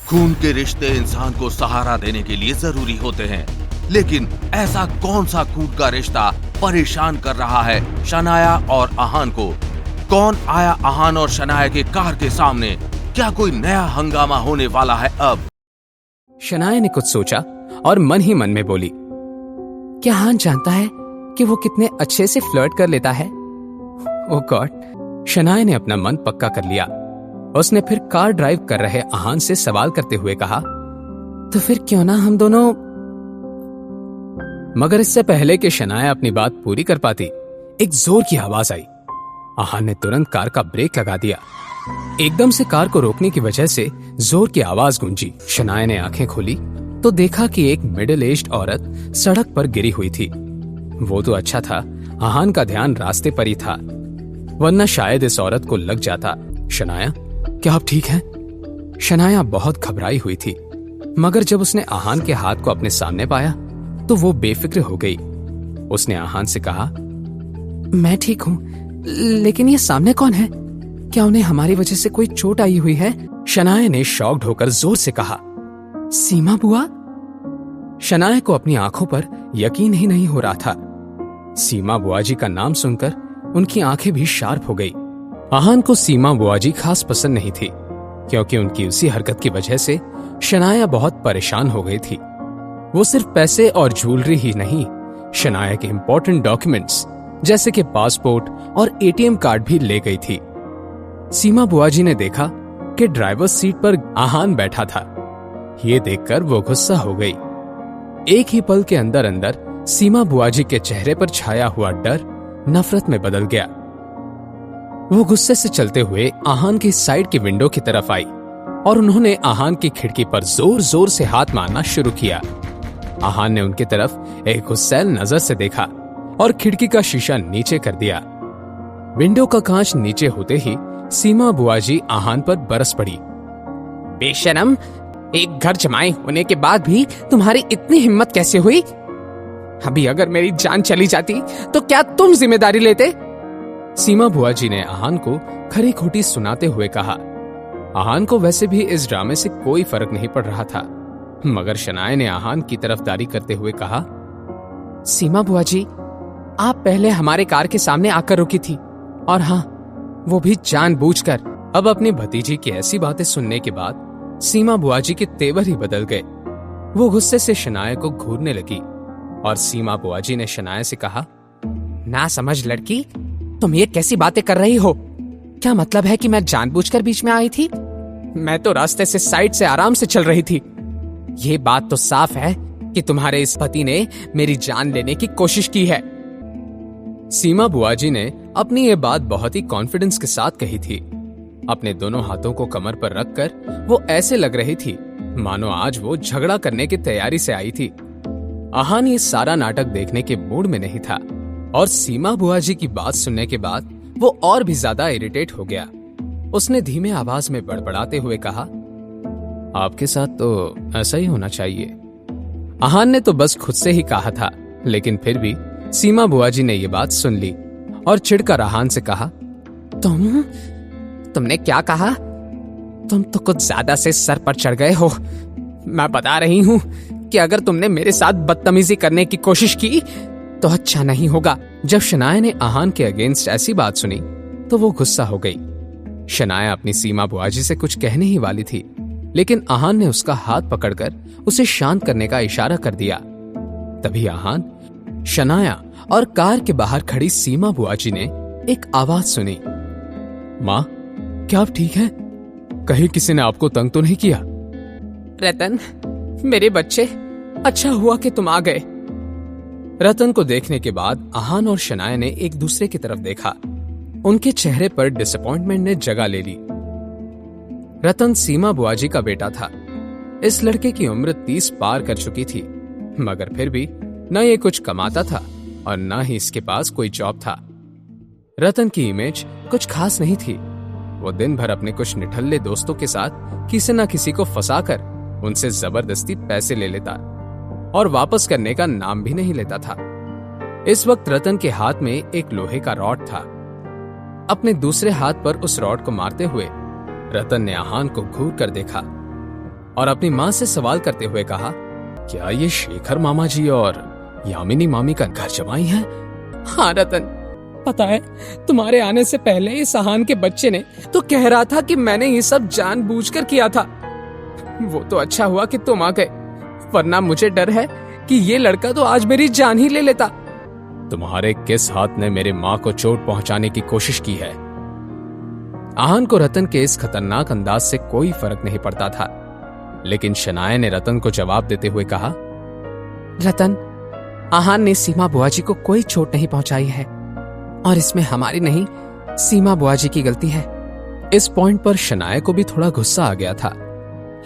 खून के रिश्ते इंसान को सहारा देने के लिए जरूरी होते हैं, लेकिन ऐसा कौन सा खून का रिश्ता परेशान कर रहा है शनाया और आहान को? कौन आया आहान और शनाया के कार के सामने? क्या कोई नया हंगामा होने वाला है अब? शनाया ने कुछ सोचा और मन ही मन में बोली, क्या आहान जानता है कि वो कितने अच्छे से फ्लर्ट कर लेता है? ओह गॉड। शनाया ने अपना मन पक्का कर लिया। उसने फिर कार ड्राइव कर रहे आहान से सवाल करते हुए कहा, तो फिर क्यों ना हम दोनों। मगर इससे पहले कि शनाया अपनी बात पूरी कर पाती, एक जोर की आवाज आई। आहान ने तुरंत कार का ब्रेक लगा दिया। एकदम से कार को रोकने की वजह से जोर की आवाज गूंजी। शनाया ने आंखें खोली तो देखा कि एक मिडिल एज्ड औरत सड़क पर गिरी हुई थी। वो तो अच्छा था, आहान का ध्यान रास्ते पर ही था, वरना शायद इस औरत को लग जाता। शनाया, क्या आप ठीक हैं? शनाया बहुत घबराई हुई थी, मगर जब उसने आहान के हाथ को अपने सामने पाया तो वो बेफिक्र हो गई। उसने आहान से कहा, मैं ठीक हूँ, लेकिन ये सामने कौन है? क्या उन्हें हमारी वजह से कोई चोट आई हुई है? शनाया ने शॉक्ड होकर जोर से कहा, सीमा बुआ। शनाया को अपनी आंखों पर यकीन ही नहीं हो रहा था। सीमा बुआ जी का नाम सुनकर उनकी आंखें भी शार्प हो गई। आहान को सीमा बुआ जी खास पसंद नहीं थी, क्योंकि उनकी उसी हरकत की वजह से शनाया बहुत परेशान हो गई थी। वो सिर्फ पैसे और ज्वेलरी ही नहीं, शनाया के इंपॉर्टेंट डॉक्यूमेंट्स जैसे कि पासपोर्ट और एटीएम कार्ड भी ले गई थी। सीमा बुआ जी ने देखा कि ड्राइवर सीट पर आहान बैठा था। ये देखकर वो गुस्सा हो गई। एक ही पल के अंदर अंदर सीमा बुआ जी के चेहरे पर छाया हुआ डर नफरत में बदल गया। वो गुस्से से चलते हुए आहान की साइड की विंडो की तरफ आई और उन्होंने आहान की खिड़की पर जोर जोर से हाथ मारना शुरू किया। आहान ने उनकी तरफ एक गुस्सैल नजर से देखा और खिड़की का शीशा नीचे कर दिया। विंडो का कांच नीचे होते ही सीमा बुआ जी आहान पर बरस पड़ी। बेशरम, एक घर जमाए होने के बाद भी तुम्हारी इतनी हिम्मत कैसे हुई? अभी अगर मेरी जान चली जाती तो क्या तुम जिम्मेदारी लेते? सीमा बुआ जी ने आहान को खरी खोटी सुनाते हुए कहा। आहान को वैसे भी इस ड्रामे से कोई फर्क नहीं पड़ रहा था, मगर शनाया ने आहान की तरफदारी करते हुए कहा, सीमा बुआ जी, आप पहले हमारे कार के सामने आकर रुकी थी, और हाँ, वो भी जानबूझकर। अब अपनी भतीजी की ऐसी बातें सुनने के बाद सीमा बुआ जी के तेवर ही बदल गए। वो गुस्से से शनाया को घूरने लगी और सीमा बुआ जी ने शनाया से कहा, ना समझ लड़की, तुम ये कैसी बातें कर रही हो? क्या मतलब है कि मैं जानबूझकर बीच में आई थी? मैं तो रास्ते से साइड से आराम से चल रही थी। ये बात तो साफ है कि तुम्हारे इस पति ने मेरी जान लेने की कोशिश की है। सीमा बुआ जी ने अपनी ये बात बहुत ही कॉन्फिडेंस के साथ कही थी। अपने दोनों हाथों को कमर पर रखकर वो ऐसे लग रही थी मानो आज वो झगड़ा करने की तैयारी से आई थी। आहान ये सारा नाटक देखने के मूड में नहीं था और सीमा बुआ जी की बात सुनने के बाद वो और भी ज्यादा इरिटेट हो गया। उसने धीमे आवाज में बड़बड़ाते हुए कहा, आपके साथ तो ऐसा ही होना चाहिए। आहान ने तो बस खुद से ही कहा था, लेकिन फिर भी सीमा बुआ जी ने ये बात सुन ली और चिढ़कर आहान से कहा, तुमने क्या कहा? तुम तो कुछ ज्यादा से सर पर चढ़ गए हो। मैं बता रही हूँ कि अगर तुमने मेरे साथ बदतमीजी करने की कोशिश की तो अच्छा नहीं होगा। जब शनाया ने आहान के अगेंस्ट ऐसी बात सुनी तो वो गुस्सा हो गई। शनाया अपनी सीमा बुआ जी से कुछ कहने ही वाली थी, लेकिन आहान ने उसका हाथ पकड़कर उसे शांत करने का इशारा कर दिया। तभी आहान, शनाया और कार के बाहर खड़ी सीमा बुआ जी ने एक आवाज सुनी, माँ, क्या आप ठीक हैं? कहीं किसी ने आपको तंग तो नहीं किया? रतन, मेरे बच्चे, अच्छा हुआ कि तुम आ गए। रतन को देखने के बाद आहान और शनाया ने एक दूसरे की तरफ देखा। उनके चेहरे पर डिसअपॉइंटमेंट ने जगह ले ली। रतन सीमा बुआ जी का बेटा था। इस लड़के की उम्र 30 पार कर चुकी थी, मगर फिर भी न ये कुछ कमाता था और न ही इसके पास कोई जॉब था। रतन की इमेज कुछ खास नहीं थी। वो दिन भर अपने कुछ निठल्ले दोस्तों के साथ किसी न किसी को फंसाकर उनसे जबरदस्ती पैसे ले लेता और वापस करने का नाम भी नहीं लेता था। इस वक्त रतन के हाथ में एक लोहे का रॉड था। अपने दूसरे हाथ पर उस रॉड को मारते हुए रतन ने आहान को घूर कर देखा। और अपनी माँ से सवाल करते हुए कहा, क्या ये शेखर मामा जी और यामिनी मामी का घर जमाई है? हाँ रतन, पता है तुम्हारे आने से पहले इस आहान के बच्चे ने तो कह रहा था कि मैंने ये सब जानबूझकर किया था। वो तो अच्छा हुआ कि तुम आ गए, वरना मुझे डर है कि ये लड़का तो आज मेरी जान ही ले लेता। तुम्हारे किस हाथ ने मेरे माँ को चोट पहुंचाने की कोशिश की है? आहान को रतन के इस खतरनाक अंदाज से कोई फर्क नहीं पड़ता था, लेकिन शनाया ने रतन को जवाब देते हुए कहा, रतन, आहान ने सीमा बुआ जी को कोई चोट नहीं पहुंचाई है और इसमें हमारी नहीं, सीमा बुआ जी की गलती है। इस पॉइंट पर शनाया को भी थोड़ा गुस्सा आ गया था,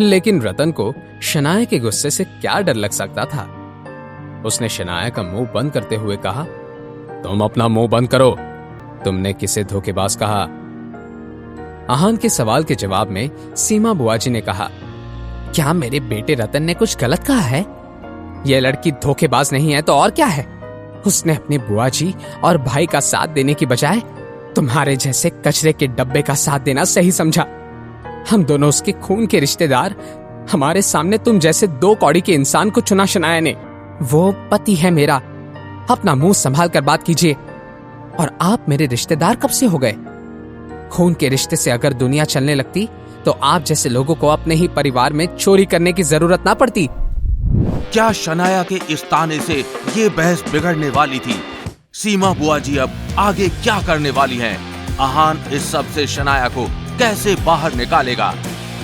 लेकिन रतन को शनाया के गुस्से से क्या डर लग सकता था। उसने शनाया का मुंह बंद करते हुए कहा, तुम अपना मुंह बंद करो, तुमने किसे धोखेबाज कहा? आहान के सवाल के जवाब में सीमा बुआ जी ने कहा, क्या मेरे बेटे रतन ने कुछ गलत कहा है? यह लड़की धोखेबाज नहीं है तो और क्या है? उसने अपने बुआ जी और भाई का साथ देने की बजाय तुम्हारे जैसे कचरे के डब्बे का साथ देना सही समझा। हम दोनों उसके खून के रिश्तेदार, हमारे सामने तुम जैसे दो कौड़ी के इंसान को चुना शनाया ने। वो पति है मेरा, अपना मुंह संभाल कर बात कीजिए। और आप मेरे रिश्तेदार कब से हो गए? खून के रिश्ते से अगर दुनिया चलने लगती तो आप जैसे लोगों को अपने ही परिवार में चोरी करने की जरूरत ना पड़ती। क्या शनाया के इस ताने से ये बहस बिगड़ने वाली थी? सीमा बुआ जी अब आगे क्या करने वाली हैं? आहान इस सब से शनाया को कैसे बाहर निकालेगा?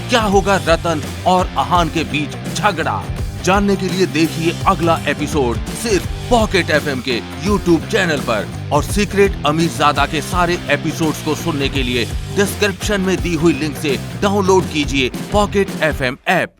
क्या होगा रतन और आहान के बीच झगड़ा? जानने के लिए देखिए अगला एपिसोड सिर्फ पॉकेट एफएम के YouTube चैनल पर। और सीक्रेट अमीरजादा के सारे एपिसोड्स को सुनने के लिए डिस्क्रिप्शन में दी हुई लिंक से डाउनलोड कीजिए पॉकेट एफएम ऐप।